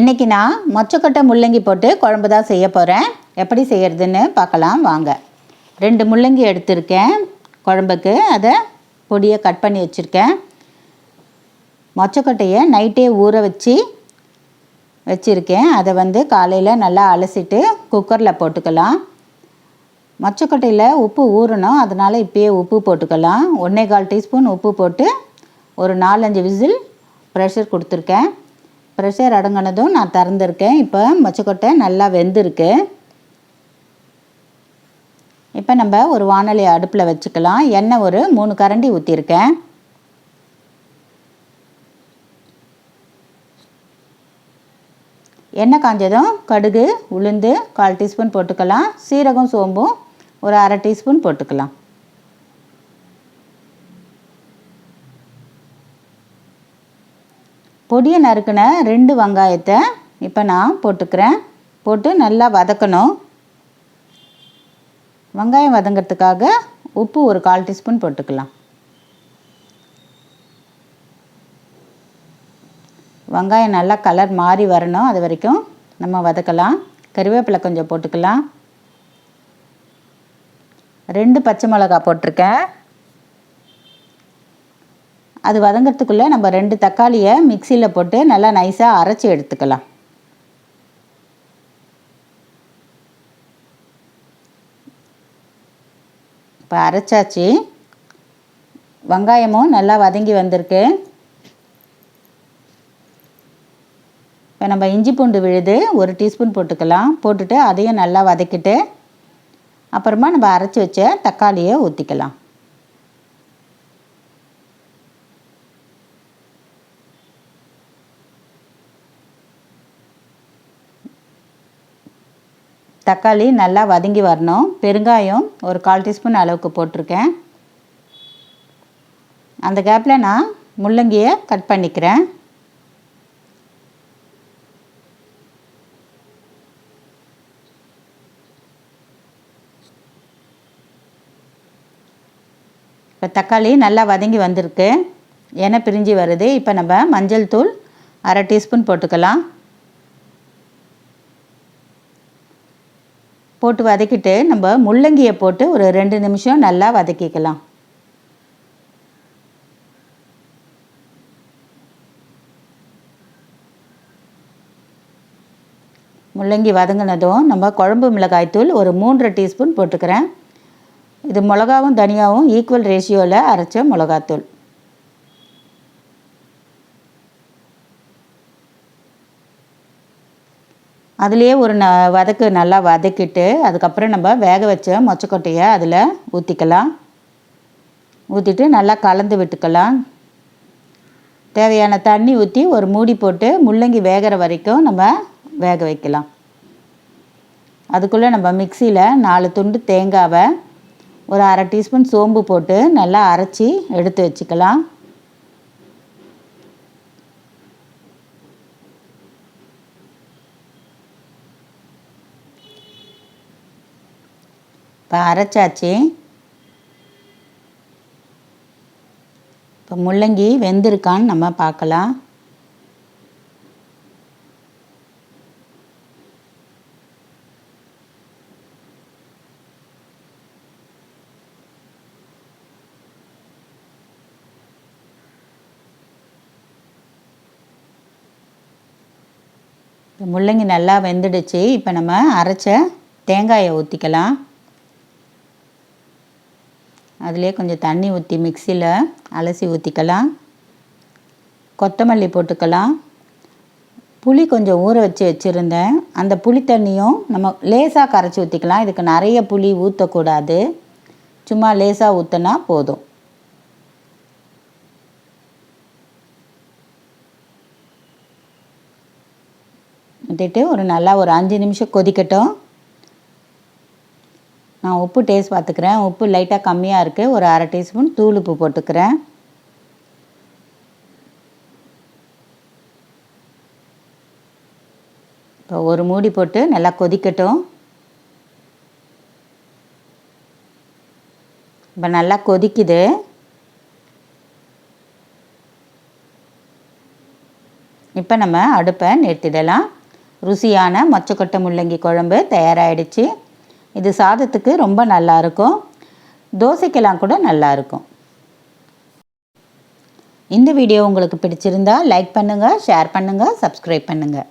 இன்றைக்கி நான் மொச்சக்கொட்டை முள்ளங்கி போட்டு குழம்பு தான் செய்ய போகிறேன். எப்படி செய்கிறதுன்னு பார்க்கலாம் வாங்க. 2 முள்ளங்கி எடுத்திருக்கேன் குழம்புக்கு. அதை பொடியை கட் பண்ணி வச்சுருக்கேன். மொச்சக்கொட்டையை நைட்டே ஊற வச்சுருக்கேன். அதை காலையில் நல்லா அலசிட்டு குக்கரில் போட்டுக்கலாம். மொச்சக்கொட்டையில் உப்பு ஊறணும், அதனால் இப்போயே உப்பு போட்டுக்கலாம். 1/4 டீஸ்பூன் உப்பு போட்டு ஒரு 4-5 விசில் ப்ரெஷர் கொடுத்துருக்கேன். ப்ரெஷர் அடங்கினதும் நான் திறந்துருக்கேன். இப்போ மொச்சக்கொட்டை நல்லா வெந்திருக்கு. இப்போ நம்ம ஒரு வாணலி அடுப்பில் வச்சுக்கலாம். எண்ணெய் ஒரு 3 கரண்டி ஊற்றிருக்கேன். எண்ணெய் காஞ்சதும் கடுகு உளுந்து 1/4 டீஸ்பூன் போட்டுக்கலாம். சீரகம் சோம்பும் ஒரு 1/2 டீஸ்பூன் போட்டுக்கலாம். பொடியை நறுக்கின 2 வெங்காயத்தை இப்போ நான் போட்டுக்கிறேன். போட்டு நல்லா வதக்கணும். வெங்காயம் வதங்கிறதுக்காக உப்பு ஒரு 1/4 டீஸ்பூன் போட்டுக்கலாம். வெங்காயம் நல்லா கலர் மாறி வரணும், அது வரைக்கும் நம்ம வதக்கலாம். கறிவேப்பிலை கொஞ்சம் போட்டுக்கலாம். 2 பச்சை மிளகா போட்டிருக்கேன். அது வதங்கிறதுக்குள்ளே நம்ம 2 தக்காளியை மிக்சியில் போட்டு நல்லா நைஸாக அரைச்சி எடுத்துக்கலாம். இப்போ அரைச்சாச்சு. வெங்காயமும் நல்லா வதங்கி வந்திருக்கு. இப்போ நம்ம இஞ்சி பூண்டு விழுது 1 டீஸ்பூன் போட்டுக்கலாம். போட்டுட்டு அதையும் நல்லா வதக்கிட்டு அப்புறமா நம்ம அரைச்சி வச்ச தக்காளியை ஊற்றிக்கலாம். தக்காளி நல்லா வதங்கி வரணும். பெருங்காயம் ஒரு 1/4 டீஸ்பூன் அளவுக்கு போட்டிருக்கேன். அந்த கேப்பில் நான் முள்ளங்கியை கட் பண்ணிக்கிறேன். இப்போ தக்காளி நல்லா வதங்கி வந்திருக்கு, எண்ணெய் பிரிஞ்சு வருது. இப்போ நம்ம மஞ்சள் தூள் 1/2 டீஸ்பூன் போட்டுக்கலாம். போட்டு வதக்கிட்டு நம்ம முள்ளங்கியை போட்டு ஒரு 2 நிமிஷம் நல்லா வதக்கிக்கலாம். முள்ளங்கி வதங்கினதும் நம்ம குழம்பு மிளகாய்த்தூள் ஒரு 3 டீஸ்பூன் போட்டுக்கிறேன். இது மிளகாவும் தனியாகவும் ஈக்குவல் ரேஷியோவில் அரைச்ச மிளகாத்தூள். அதுலேயே ஒரு வதக்கு நல்லா வதக்கிட்டு அதுக்கப்புறம் நம்ம வேக வச்ச மொச்சக்கொட்டையை அதில் ஊற்றிக்கலாம். ஊற்றிட்டு நல்லா கலந்து விட்டுக்கலாம். தேவையான தண்ணி ஊற்றி ஒரு மூடி போட்டு முள்ளங்கி வேகிற வரைக்கும் நம்ம வேக வைக்கலாம். அதுக்குள்ளே நம்ம மிக்சியில் 4 துண்டு தேங்காவை ஒரு 1/2 டீஸ்பூன் சோம்பு போட்டு நல்லா அரைச்சி எடுத்து வச்சுக்கலாம். இப்போ அரைச்சாச்சு. இப்போ முள்ளங்கி வெந்திருக்கான்னு நம்ம பார்க்கலாம். முள்ளங்கி நல்லா வெந்துடுச்சு. இப்போ நம்ம அரைச்ச தேங்காயை ஊற்றிக்கலாம். அதிலே கொஞ்சம் தண்ணி ஊற்றி மிக்சியில் அலசி ஊற்றிக்கலாம். கொத்தமல்லி போட்டுக்கலாம். புளி கொஞ்சம் ஊற வச்சுருந்தேன், அந்த புளி தண்ணியும் நம்ம லேசாக கரைச்சி ஊற்றிக்கலாம். இதுக்கு நிறைய புளி ஊற்றக்கூடாது, சும்மா லேசாக ஊற்றினா போதும். ஊற்றிட்டு ஒரு 5 நிமிஷம் கொதிக்கட்டும். நான் உப்பு டேஸ்ட் பார்த்துக்கிறேன். உப்பு லைட்டாக கம்மியாக இருக்குது. ஒரு 1/2 டீஸ்பூன் தூள் உப்பு போட்டுக்கிறேன். இப்போ ஒரு மூடி போட்டு நல்லா கொதிக்கட்டும். இப்போ நல்லா கொதிக்குது. இப்போ நம்ம அடுப்பை நிறுத்திடலாம். ருசியான மொச்சக்கொட்டை முள்ளங்கி குழம்பு தயாராகிடுச்சு. இது சாதத்துக்கு ரொம்ப நல்லாயிருக்கும், தோசைக்கெல்லாம் கூட நல்லாயிருக்கும். இந்த வீடியோ உங்களுக்கு பிடிச்சிருந்தா லைக் பண்ணுங்கள், ஷேர் பண்ணுங்கள், சப்ஸ்கிரைப் பண்ணுங்கள்.